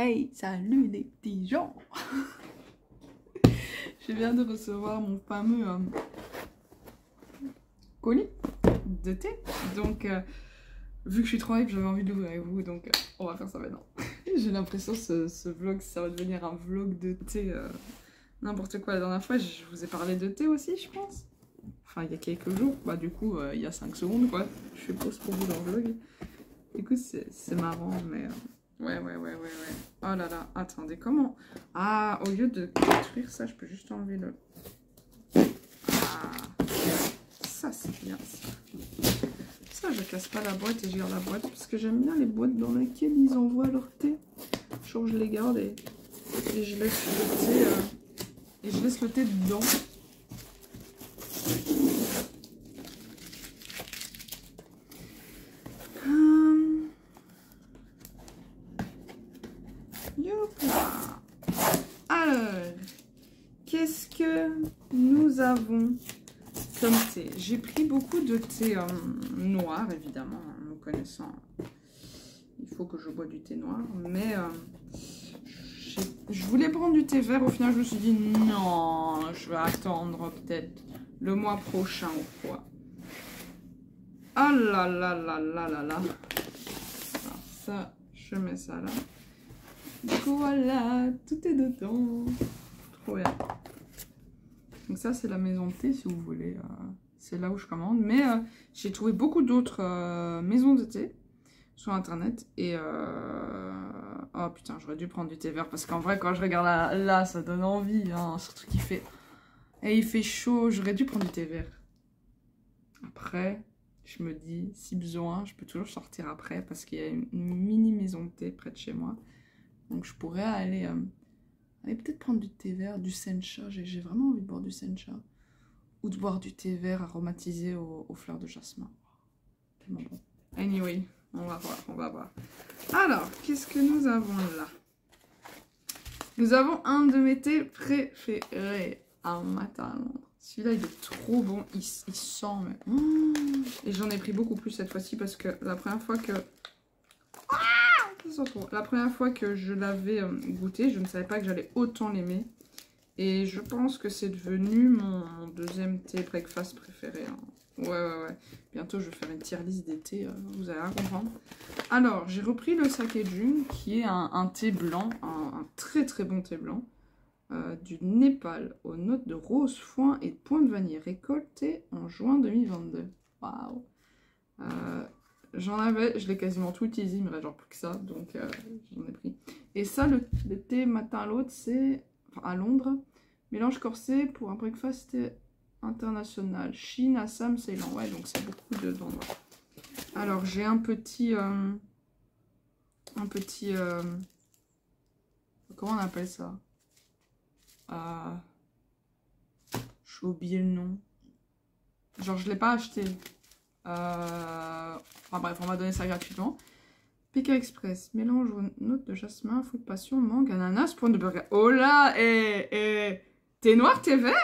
Hey, salut les petits gens. Je viens de recevoir mon fameux colis de thé. Donc, vu que je suis trop hype, j'avais envie de l'ouvrir avec vous. Donc, on va faire ça maintenant. J'ai l'impression que ce vlog, ça va devenir un vlog de thé. N'importe quoi. La dernière fois, je vous ai parlé de thé aussi, je pense. Enfin, il y a quelques jours. Bah, du coup, il y a 5 secondes, quoi. Je fais pause pour vous dans le vlog. Du coup, c'est marrant, mais... Ouais. Oh là là, attendez, comment... Ah, au lieu de détruire ça, je peux juste enlever le... Ah, ça c'est bien, ça. Ça, je casse pas la boîte et je garde la boîte, parce que j'aime bien les boîtes dans lesquelles ils envoient leur thé. Genre, je les garde et je laisse le thé... et je laisse le thé dedans. Alors, qu'est-ce que nous avons comme thé? J'ai pris beaucoup de thé noir, évidemment, me connaissant. Il faut que je bois du thé noir, mais je voulais prendre du thé vert. Au final, je me suis dit non, je vais attendre peut-être le mois prochain ou quoi. Ah là là là là là là. Alors ça, je mets ça là. Voilà, tout est dedans. Trop bien. Donc ça, c'est la maison de thé, si vous voulez. C'est là où je commande. Mais j'ai trouvé beaucoup d'autres maisons de thé sur Internet. Et... Oh putain, j'aurais dû prendre du thé vert. Parce qu'en vrai, quand je regarde là, ça donne envie. Hein, surtout qu'il fait... Et il fait chaud. J'aurais dû prendre du thé vert. Après, je me dis, si besoin, je peux toujours sortir après. Parce qu'il y a une mini maison de thé près de chez moi. Donc je pourrais aller peut-être prendre du thé vert, du sencha. J'ai vraiment envie de boire du sencha. Ou de boire du thé vert aromatisé aux fleurs de jasmin. Tellement bon. Anyway, on va voir. Alors, qu'est-ce que nous avons là? Nous avons un de mes thés préférés. Un matin à Londres. Celui-là, il est trop bon. Il sent, mais... Et j'en ai pris beaucoup plus cette fois-ci parce que la première fois que... La première fois que je l'avais goûté, je ne savais pas que j'allais autant l'aimer. Et je pense que c'est devenu mon deuxième thé breakfast préféré. Hein. Ouais. Bientôt, je vais faire une tier list des thés, vous allez rien comprendre. Alors, j'ai repris le Sakejun, qui est un thé blanc, un très très bon thé blanc, du Népal, aux notes de rose, foin et de pointe de vanille, récolté en juin 2022. Waouh! Je l'ai quasiment tout utilisé, il me reste genre plus que ça, donc j'en ai pris. Et ça, le thé matin à l'autre, c'est, enfin, à Londres, mélange corsé pour un breakfast international. Chine, Assam, Ceylan, ouais, donc c'est beaucoup d'endroits. Alors, j'ai un petit, comment on appelle ça? J'ai oublié le nom. Genre, je l'ai pas acheté. Enfin bref, on m'a donné ça gratuitement. Pékin Express, mélange aux notes de jasmin, fruit de passion, mangue, ananas, pointe de burger. Oh là, thé noir, thé vert.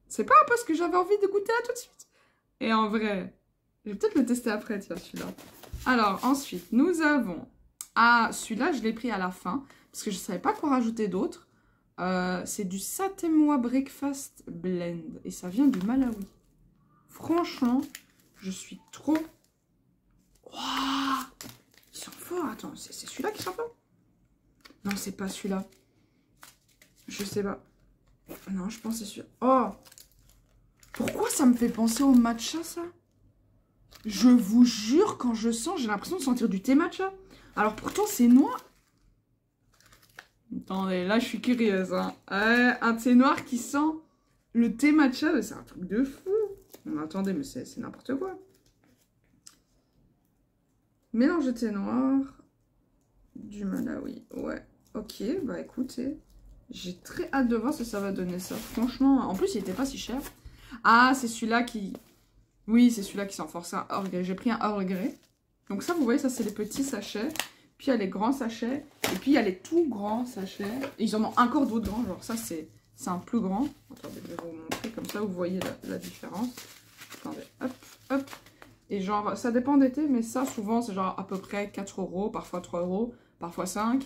C'est pas un peu ce que j'avais envie de goûter là tout de suite. Et en vrai, je vais peut-être le tester après, tiens, celui-là. Alors, ensuite, nous avons... Ah, celui-là, je l'ai pris à la fin, parce que je savais pas quoi rajouter d'autre. C'est du Satemwa Breakfast Blend, et ça vient du Malawi. Franchement, je suis trop... Waouh! Il sent fort. Attends, c'est celui-là qui sent fort? Non, c'est pas celui-là. Je sais pas. Non, je pense que c'est celui-là. Oh! Pourquoi ça me fait penser au matcha, ça? Je vous jure, quand je sens, j'ai l'impression de sentir du thé matcha. Alors pourtant, c'est noir. Attendez, là, je suis curieuse. Hein. Un thé noir qui sent le thé matcha, c'est un truc de fou. Non, attendez, mais c'est n'importe quoi. Mélange de thé noir du Malawi. Ouais, ok, bah écoutez, j'ai très hâte de voir ce que ça va donner ça. Franchement, en plus, il n'était pas si cher. Ah, c'est celui-là qui... Oui, c'est celui-là qui sent fort. C'est un Earl Grey. J'ai pris un Earl Grey. Donc ça, vous voyez, ça, c'est les petits sachets. Puis il y a les grands sachets. Et puis il y a les tout grands sachets. Et ils en ont encore d'autres grands. Genre ça, c'est un plus grand. Attendez, je vais vous montrer. Comme ça, vous voyez la différence. Attendez, hop. Et genre, ça dépend des thés, mais ça, souvent, c'est genre à peu près 4 €, parfois 3 €. parfois 5.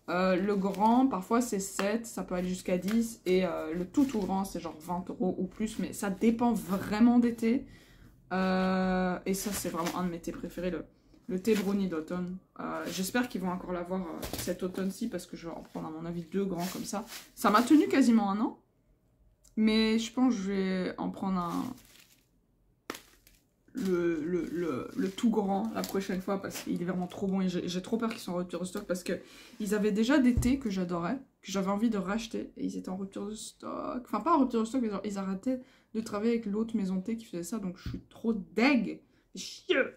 Le grand, parfois c'est 7, ça peut aller jusqu'à 10. Et le tout grand, c'est genre 20 € ou plus. Mais ça dépend vraiment des thés. Et ça, c'est vraiment un de mes thés préférés, le thé brownie d'automne. J'espère qu'ils vont encore l'avoir cet automne-ci parce que je vais en prendre à mon avis 2 grands comme ça. Ça m'a tenu quasiment un an. Mais je pense que je vais en prendre le tout grand la prochaine fois parce qu'il est vraiment trop bon et j'ai trop peur qu'ils soient en rupture de stock parce qu'ils avaient déjà des thés que j'adorais, que j'avais envie de racheter et ils étaient en rupture de stock. Enfin, pas en rupture de stock, mais genre, ils arrêtaient de travailler avec l'autre maison de thé qui faisait ça, donc je suis trop deg. Chieux.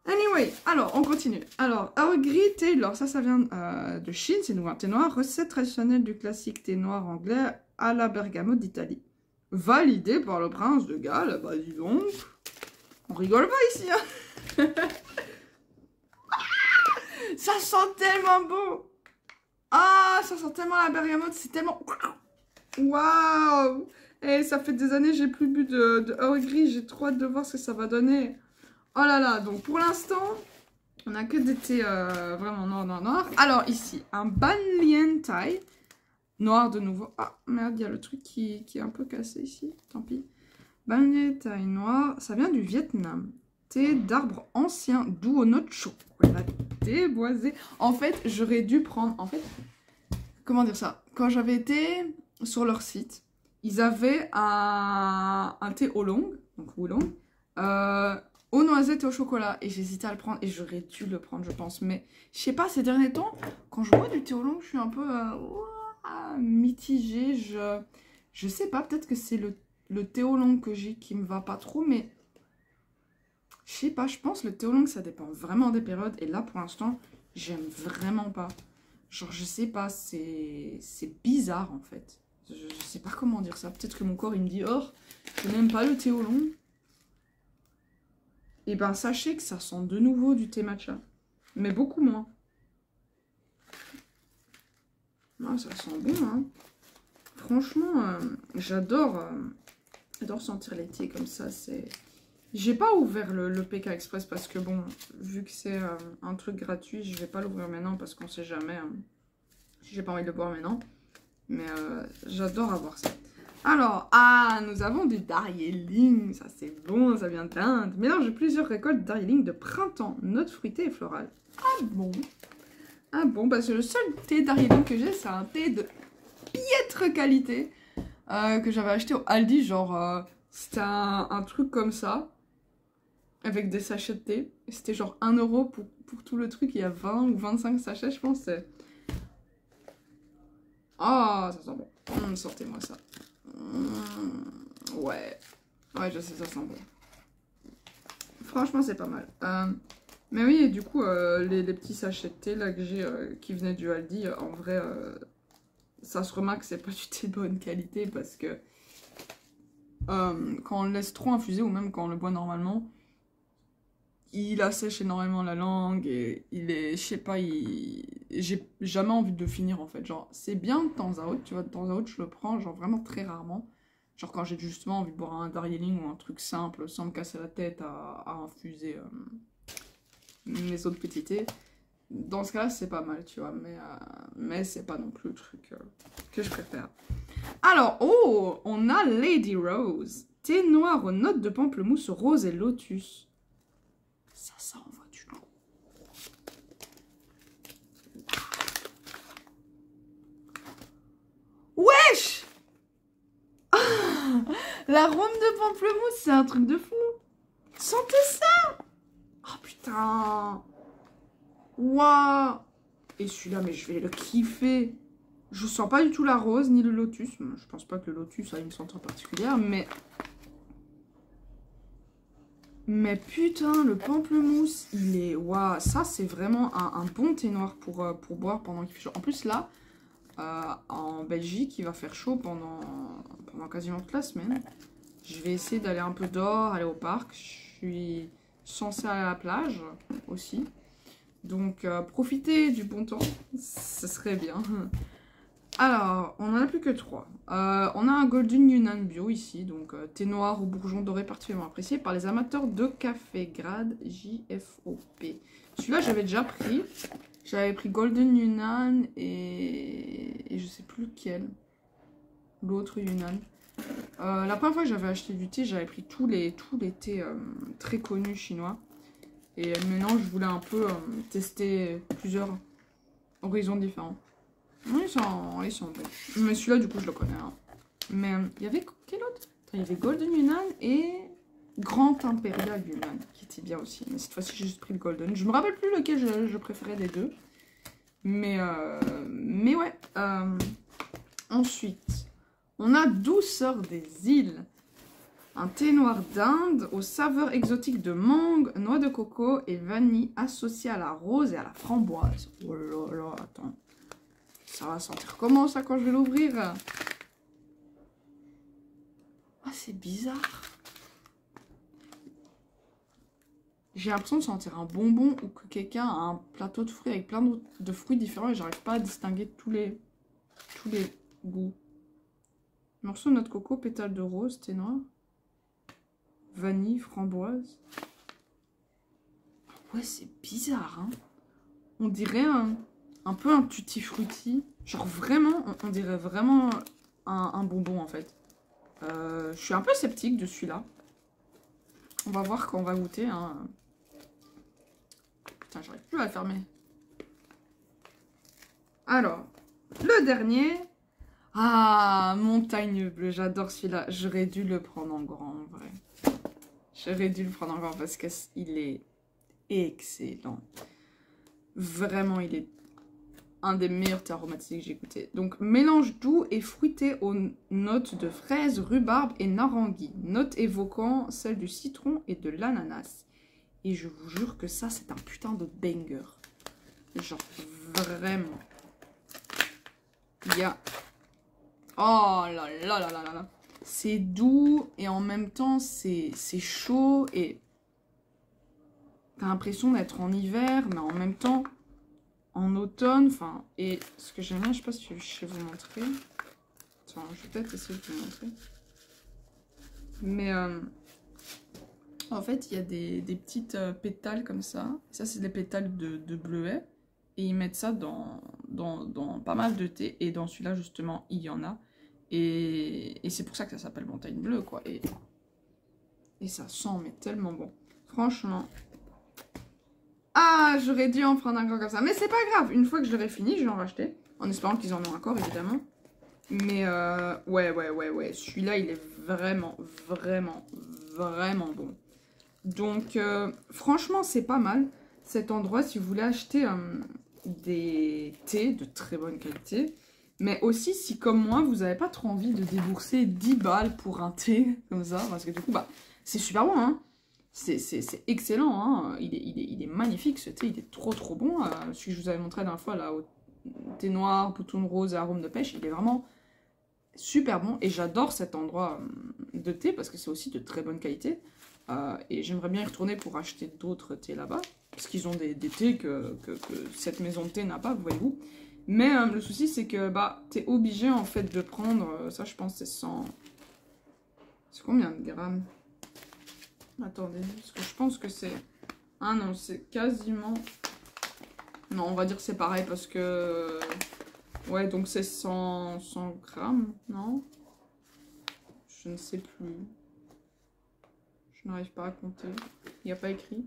Anyway, alors on continue. Alors, Earl Grey Taylor, ça vient de Chine, c'est un thé noir, recette traditionnelle du classique thé noir anglais à la bergamote d'Italie. Validé par le prince de Galles, bah dis donc, on rigole pas ici, hein. Ça sent tellement beau. Ah, ça sent tellement la bergamote, c'est tellement... Waouh. Et ça fait des années que j'ai plus bu de Earl Grey, j'ai trop hâte de voir ce que ça va donner. Oh là là, donc pour l'instant, on a que des thés vraiment noir. Alors ici, un Ban Lien Thai. Noir de nouveau. Ah merde, il y a le truc qui est un peu cassé ici. Tant pis. Ban Lien Thai noir. Ça vient du Vietnam. Thé d'arbre ancien doux aux notes chocolat déboisé. En fait, j'aurais dû prendre... En fait, comment dire ça? Quand j'avais été sur leur site, ils avaient un thé oolong. Donc oolong. Aux noisettes et au chocolat. Et j'hésitais à le prendre. Et j'aurais dû le prendre, je pense. Mais je sais pas, ces derniers temps, quand je bois du thé oolong, je suis un peu... mitigée, je sais pas, peut-être que c'est le thé oolong que j'ai qui me va pas trop, mais je sais pas, je pense le thé oolong ça dépend vraiment des périodes, et là pour l'instant j'aime vraiment pas, genre je sais pas, c'est bizarre en fait, je sais pas comment dire ça, peut-être que mon corps il me dit oh, je n'aime pas le thé oolong, et ben sachez que ça sent de nouveau du thé matcha, mais beaucoup moins. Ah, ça sent bon, hein. Franchement, j'adore sentir les thés comme ça. J'ai pas ouvert le PK Express parce que bon, vu que c'est un truc gratuit, je vais pas l'ouvrir maintenant parce qu'on sait jamais si j'ai pas envie de le boire maintenant. Mais j'adore avoir ça. Alors, nous avons du Darjeeling. Ça c'est bon, ça vient d'Inde. Mélange de plusieurs récoltes de Darjeeling de printemps, notes fruitées et florales. Ah bon? Ah bon, parce que le seul thé Darjeeling que j'ai, c'est un thé de piètre qualité que j'avais acheté au Aldi, genre c'était un truc comme ça, avec des sachets de thé. C'était genre 1 € pour tout le truc, il y a 20 ou 25 sachets, je pense. Ah, ça sent bon. Sortez-moi ça. Ouais. Ouais, je sais, ça sent bon. Franchement, c'est pas mal. Mais oui, et du coup, les petits sachets de thé là que j'ai qui venaient du Aldi, en vrai, ça se remarque que c'est pas du thé de bonne qualité parce que quand on le laisse trop infuser ou même quand on le boit normalement, il assèche énormément la langue et il est, je sais pas, j'ai jamais envie de le finir en fait. Genre, c'est bien de temps à autre, tu vois, de temps à autre je le prends, genre vraiment très rarement. Genre quand j'ai justement envie de boire un Darjeeling ou un truc simple sans me casser la tête à infuser mes autres petits thés. Dans ce cas-là, c'est pas mal, tu vois, mais c'est pas non plus le truc que je préfère. Alors, oh, on a Lady Rose. Thé noir aux notes de pamplemousse, rose et lotus. Ça envoie du lourd. Wesh. L'arôme de pamplemousse, c'est un truc de fou. Sentez ça. Oh putain. Waouh. Et celui-là, mais je vais le kiffer. Je sens pas du tout la rose ni le lotus. Je pense pas que le lotus a une senteur particulière, mais... Mais putain, le pamplemousse, il est... Waouh, ça c'est vraiment un bon thé noir pour boire pendant qu'il fait chaud. En plus là, en Belgique, il va faire chaud pendant quasiment toute la semaine. Je vais essayer d'aller un peu dehors, aller au parc. Je suis censée aller à la plage aussi. Donc profitez du bon temps, ce serait bien. Alors, on en a plus que 3. On a un Golden Yunnan bio ici, donc thé noir au bourgeon doré particulièrement apprécié par les amateurs de café, grade JFOP. Celui-là, j'avais déjà pris. J'avais pris Golden Yunnan et je sais plus lequel. L'autre Yunnan. La première fois que j'avais acheté du thé, j'avais pris tous les thés très connus chinois. Et maintenant, je voulais un peu tester plusieurs horizons différents. Ils sont bons. Mais celui-là, du coup, je le connais. Hein. Mais il y avait quel autre? Il y avait Golden Yunnan et Grand Imperial Yunnan, qui était bien aussi. Mais cette fois-ci, j'ai juste pris le Golden. Je me rappelle plus lequel je préférais des deux. Mais ouais. Ensuite, on a Douceur des îles. Un thé noir d'Inde aux saveurs exotiques de mangue, noix de coco et vanille associé à la rose et à la framboise. Oh là là, attends. Ça va sentir comment ça quand je vais l'ouvrir? Ah, c'est bizarre. J'ai l'impression de sentir un bonbon ou que quelqu'un a un plateau de fruits avec plein de fruits différents et j'arrive pas à distinguer tous les goûts. Morceau de noix de coco, pétale de rose, thé noir. Vanille, framboise. Ouais, c'est bizarre, hein. On dirait un peu un tutti frutti. Genre vraiment, on dirait vraiment un bonbon en fait. Je suis un peu sceptique de celui-là. On va voir quand on va goûter. Hein. Putain, j'arrive plus à la fermer. Alors, le dernier. Ah, Montagne Bleue. J'adore celui-là. J'aurais dû le prendre en grand en vrai. J'aurais dû le prendre en grand parce qu'il est excellent. Vraiment, il est un des meilleurs thés aromatiques que j'ai goûté. Donc, mélange doux et fruité aux notes de fraise, rhubarbe et narangui. Notes évoquant celles du citron et de l'ananas. Et je vous jure que ça, c'est un putain de banger. Genre, vraiment. Il y a... Oh là là là là là là. C'est doux et en même temps, c'est chaud et... T'as l'impression d'être en hiver, mais en même temps... En automne, enfin, et ce que j'aime bien, je sais pas si je sais vous montrer. Attends, je vais peut-être essayer de vous montrer. Mais en fait, il y a des petites pétales comme ça. Ça, c'est des pétales de bleuet. Et ils mettent ça dans pas mal de thé. Et dans celui-là, justement, il y en a. Et c'est pour ça que ça s'appelle Montagne Bleue, quoi. Et ça sent, mais tellement bon. Franchement... Ah, j'aurais dû en prendre un grand comme ça. Mais c'est pas grave. Une fois que je l'aurai fini, je vais en racheter. En espérant qu'ils en ont encore, évidemment. Mais ouais. Celui-là, il est vraiment bon. Donc, franchement, c'est pas mal. Cet endroit, si vous voulez acheter des thés de très bonne qualité. Mais aussi, si comme moi, vous n'avez pas trop envie de débourser 10 balles pour un thé, comme ça. Parce que du coup, bah, c'est super bon, hein. C'est excellent, hein. Il est magnifique ce thé, il est trop bon. Celui que je vous avais montré la dernière fois, là, au thé noir, bouton rose et arôme de pêche, il est vraiment super bon. Et j'adore cet endroit de thé parce que c'est aussi de très bonne qualité. Et j'aimerais bien y retourner pour acheter d'autres thés là-bas. Parce qu'ils ont des thés que cette maison de thé n'a pas, voyez-vous. Mais le souci, c'est que bah, t'es obligé en fait de prendre, ça je pense c'est 100... C'est combien de grammes? Attendez, parce que je pense que c'est... Ah non, c'est quasiment... Non, on va dire que c'est pareil parce que... Ouais, donc c'est 100 grammes, non? Je ne sais plus. Je n'arrive pas à compter. Il n'y a pas écrit.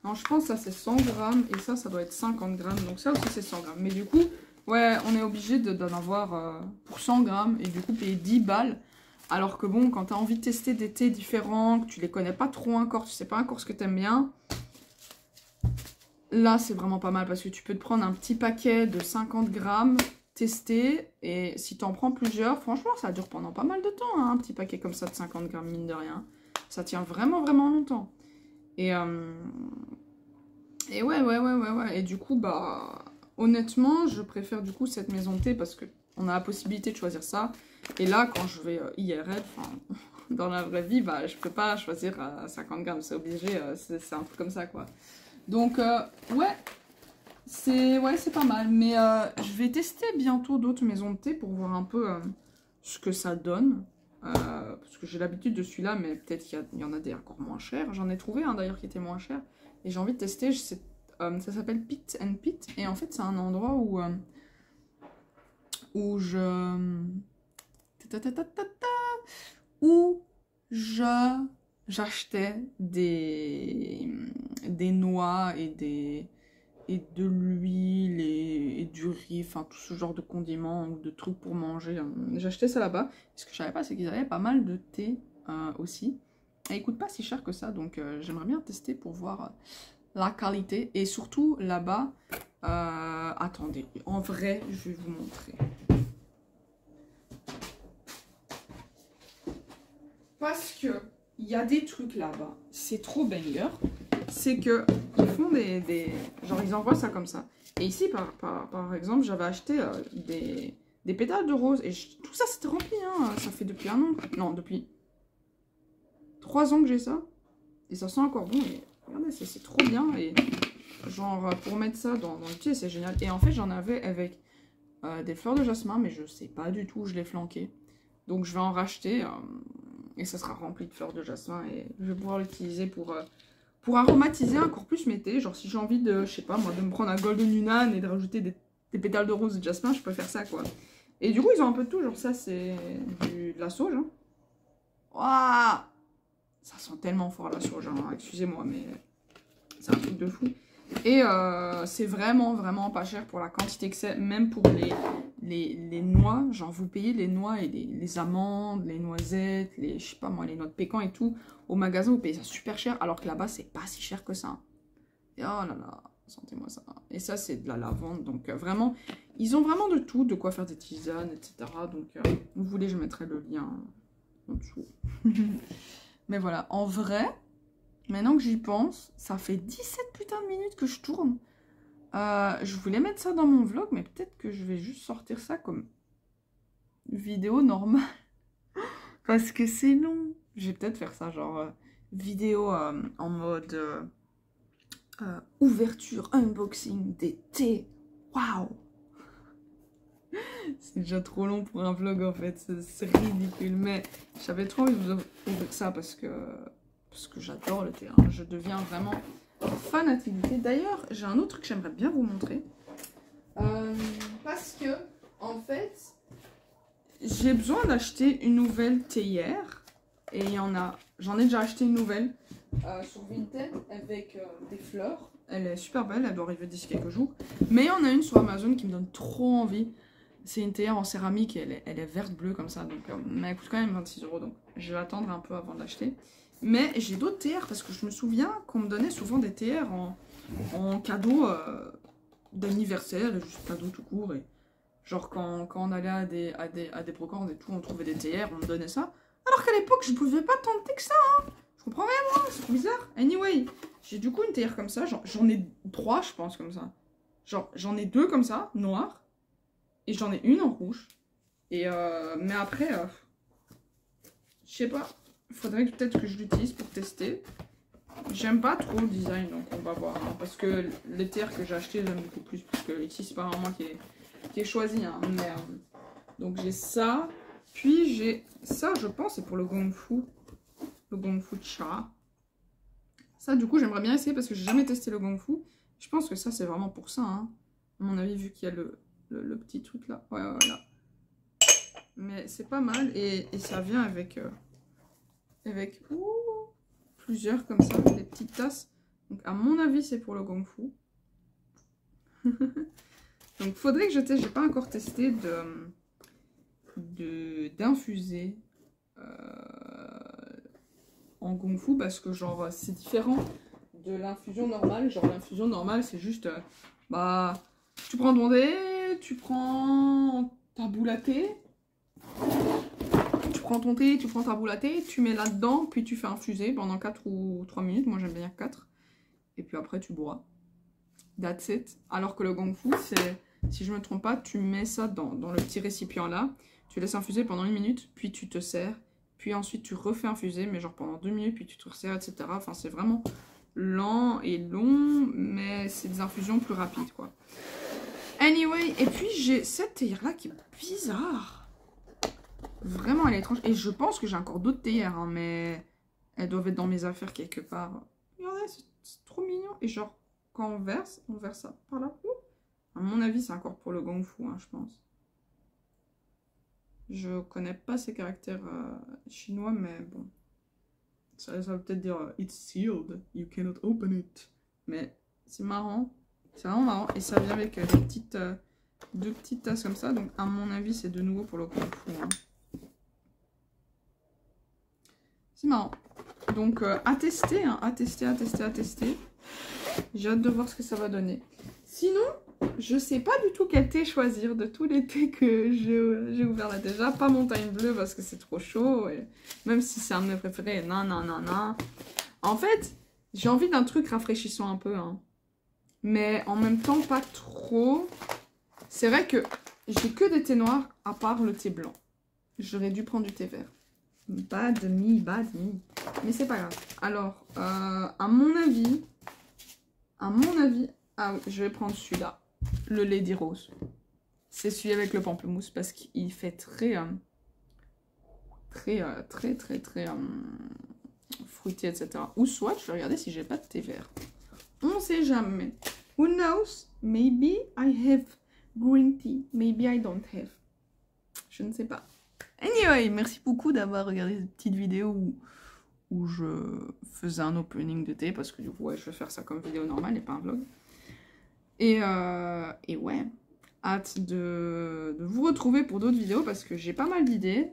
Non, je pense que ça c'est 100 grammes et ça doit être 50 grammes. Donc ça aussi c'est 100 grammes. Mais du coup, ouais, on est obligé d'en avoir pour 100 grammes et du coup payer 10 balles. Alors que bon, quand tu as envie de tester des thés différents, que tu les connais pas trop encore, tu sais pas encore ce que tu aimes bien, là c'est vraiment pas mal parce que tu peux te prendre un petit paquet de 50 grammes, tester, et si tu en prends plusieurs, franchement ça dure pendant pas mal de temps, hein, un petit paquet comme ça de 50 grammes, mine de rien. Ça tient vraiment longtemps. Et ouais. Et du coup, bah, honnêtement, je préfère du coup cette maison de thé parce que on a la possibilité de choisir ça. Et là, quand je vais IRL, enfin, dans la vraie vie, bah, je peux pas choisir 50 grammes, c'est obligé, c'est un truc comme ça, quoi. Donc, ouais, Ouais, c'est pas mal. Mais je vais tester bientôt d'autres maisons de thé pour voir un peu ce que ça donne. Parce que j'ai l'habitude de celui-là, mais peut-être qu'il y en a des encore moins chers. J'en ai trouvé un d'ailleurs qui était moins cher. Et j'ai envie de tester. Ça s'appelle Pit and Pit. Et en fait, c'est un endroit où j'achetais des noix et de l'huile et du riz, enfin tout ce genre de condiments ou de trucs pour manger. J'achetais ça là-bas. Ce que je savais pas, c'est qu'ils avaient pas mal de thé aussi. Et ils coûtent pas si cher que ça, donc j'aimerais bien tester pour voir la qualité. Et surtout là-bas, attendez, en vrai, je vais vous montrer. Parce que il y a des trucs là-bas, c'est trop banger. C'est que ils font genre ils envoient ça comme ça. Et ici, par exemple, j'avais acheté des pétales de rose. Et tout ça, c'était rempli, hein. Ça fait depuis un an. Non, depuis 3 ans que j'ai ça. Et ça sent encore bon. Et regardez, c'est trop bien. Et genre, pour mettre ça dans le thé, c'est génial. Et en fait, j'en avais avec des fleurs de jasmin. Mais je sais pas du tout où je l'ai flanqué. Donc, je vais en racheter. Et ça sera rempli de fleurs de jasmin. Et je vais pouvoir l'utiliser pour aromatiser encore plus mes thés. Genre si j'ai envie de, je sais pas moi, de me prendre un Golden Yunnan et de rajouter des pétales de rose et de jasmin, je peux faire ça quoi. Et du coup ils ont un peu de tout, genre ça c'est de la sauge. Hein. Ouah, ça sent tellement fort la sauge, hein. Excusez-moi mais c'est un truc de fou. Et c'est vraiment pas cher pour la quantité que c'est, même pour les noix, genre vous payez les noix et les amandes, les noisettes, je sais pas moi, les noix de pécan et tout, au magasin vous payez ça super cher, alors que là-bas c'est pas si cher que ça. Et oh là là, sentez-moi ça. Et ça c'est de la lavande, donc vraiment, ils ont vraiment de tout, de quoi faire des tisanes, etc. Donc vous voulez, je mettrai le lien en dessous. Mais voilà, en vrai... Maintenant que j'y pense, ça fait 17 putains de minutes que je tourne. Je voulais mettre ça dans mon vlog, mais peut-être que je vais juste sortir ça comme vidéo normale. Parce que c'est long. Je vais peut-être faire ça, genre vidéo en mode ouverture, unboxing des thés. Waouh! C'est déjà trop long pour un vlog en fait, c'est ridicule. Mais j'avais trop envie de vous ouvrir ça parce que j'adore le thé. Hein. Je deviens vraiment fanatique du thé. D'ailleurs, j'ai un autre truc que j'aimerais bien vous montrer. Parce que, en fait, j'ai besoin d'acheter une nouvelle théière. Et j'en ai déjà acheté une nouvelle sur Vinted avec des fleurs. Elle est super belle, elle doit arriver d'ici quelques jours. Mais il y en a une sur Amazon qui me donne trop envie. C'est une théière en céramique et elle est verte-bleue comme ça. Donc, mais elle coûte quand même 26 €. Donc, je vais attendre un peu avant de l'acheter. Mais j'ai d'autres théières parce que je me souviens qu'on me donnait souvent des théières en cadeau d'anniversaire, juste cadeau tout court. Et genre quand on allait à des brocantes et tout, on trouvait des théières, on me donnait ça. Alors qu'à l'époque, je pouvais pas tenter que ça. Hein. Je comprends rien moi, c'est trop bizarre. Anyway, j'ai du coup une théière comme ça, j'en ai 3 je pense comme ça. Genre j'en ai 2 comme ça, noires. Et j'en ai une en rouge. Et mais après, je sais pas. Il faudrait peut-être que je l'utilise pour tester. J'aime pas trop le design, donc on va voir. Hein, parce que les terres que j'ai achetées, j'aime beaucoup plus. Parce que ici, c'est pas vraiment moi qui ai choisi. Hein, mais, donc j'ai ça. Puis j'ai ça, je pense, c'est pour le Gong Fu. Le Gong Fu Cha. Ça, du coup, j'aimerais bien essayer parce que j'ai jamais testé le Gong Fu. Je pense que ça, c'est vraiment pour ça. Hein. À mon avis, vu qu'il y a le petit truc là. Ouais, voilà. Mais c'est pas mal. Et ça vient avec... plusieurs comme ça, des petites tasses. Donc à mon avis c'est pour le Gong Fu. Donc faudrait que je teste, j'ai pas encore testé d'infuser en Gong Fu parce que genre c'est différent de l'infusion normale. Genre l'infusion normale c'est juste bah tu prends ton thé, tu prends ta boule à thé. Tu prends ton thé, tu prends ta boule à thé, tu mets là-dedans, puis tu fais infuser pendant 4 ou 3 minutes. Moi, j'aime bien 4. Et puis après, tu bois. That's it. Alors que le Gong Fu, c'est, si je ne me trompe pas, tu mets ça dans le petit récipient là. Tu laisses infuser pendant 1 minute, puis tu te sers. Puis ensuite, tu refais infuser, mais genre pendant 2 minutes, puis tu te resserres, etc. Enfin, c'est vraiment lent et long, mais c'est des infusions plus rapides, quoi. Anyway, et puis j'ai cette théière-là qui est bizarre. Vraiment, elle est étrange. Et je pense que j'ai encore d'autres théières, hein, mais elles doivent être dans mes affaires quelque part. Regardez, c'est trop mignon. Et genre, quand on verse ça par là. Ouh. À mon avis, c'est encore pour le gong fu, hein, je pense. Je connais pas ces caractères chinois, mais bon. Ça veut peut-être dire it's sealed, you cannot open it. Mais c'est marrant. C'est vraiment marrant. Et ça vient avec deux petites tasses comme ça. Donc, à mon avis, c'est de nouveau pour le gong fu. Hein. C'est marrant. Donc, à tester, hein, à tester. J'ai hâte de voir ce que ça va donner. Sinon, je sais pas du tout quel thé choisir de tous les thés que j'ai ouvert là déjà. Pas montagne bleue parce que c'est trop chaud. Et même si c'est un de mes préférés, non. En fait, j'ai envie d'un truc rafraîchissant un peu. Hein. Mais en même temps, pas trop. C'est vrai que j'ai que des thés noirs à part le thé blanc. J'aurais dû prendre du thé vert. Bad me. Mais c'est pas grave. Alors, à mon avis... Ah oui, je vais prendre celui-là. Le Lady Rose. C'est celui avec le pamplemousse parce qu'il fait très fruité, etc. Ou soit, je vais regarder si j'ai pas de thé vert. On sait jamais. Who knows? Maybe I have green tea. Maybe I don't have. Je ne sais pas. Anyway, merci beaucoup d'avoir regardé cette petite vidéo où je faisais un opening de thé parce que du coup, ouais, je vais faire ça comme vidéo normale et pas un vlog. Et ouais, hâte de vous retrouver pour d'autres vidéos parce que j'ai pas mal d'idées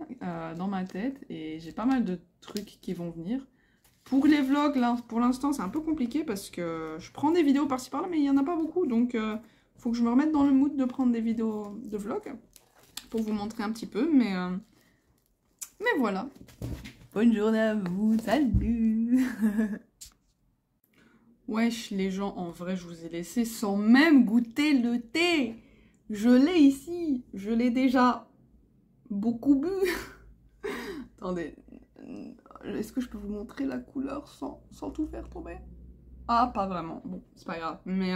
dans ma tête et j'ai pas mal de trucs qui vont venir. Pour les vlogs, là, pour l'instant, c'est un peu compliqué parce que je prends des vidéos par-ci par-là, mais il n'y en a pas beaucoup. Donc, faut que je me remette dans le mood de prendre des vidéos de vlog pour vous montrer un petit peu. Mais voilà. Bonne journée à vous. Salut. Wesh, les gens, en vrai, je vous ai laissé sans même goûter le thé. Je l'ai ici. Je l'ai déjà beaucoup bu. Attendez. Est-ce que je peux vous montrer la couleur sans tout faire tomber? Ah, pas vraiment. Bon, c'est pas grave. Mais...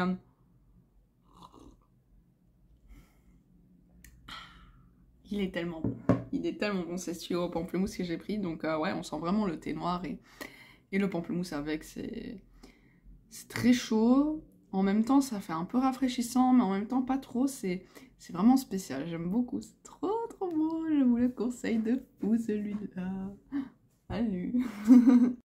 il est tellement bon. Il est tellement bon. C'est celui au pamplemousse que j'ai pris. Donc, ouais, on sent vraiment le thé noir et le pamplemousse avec. C'est très chaud. En même temps, ça fait un peu rafraîchissant, mais en même temps, pas trop. C'est vraiment spécial. J'aime beaucoup. C'est trop beau. Je vous le conseille de fou, celui-là. Salut.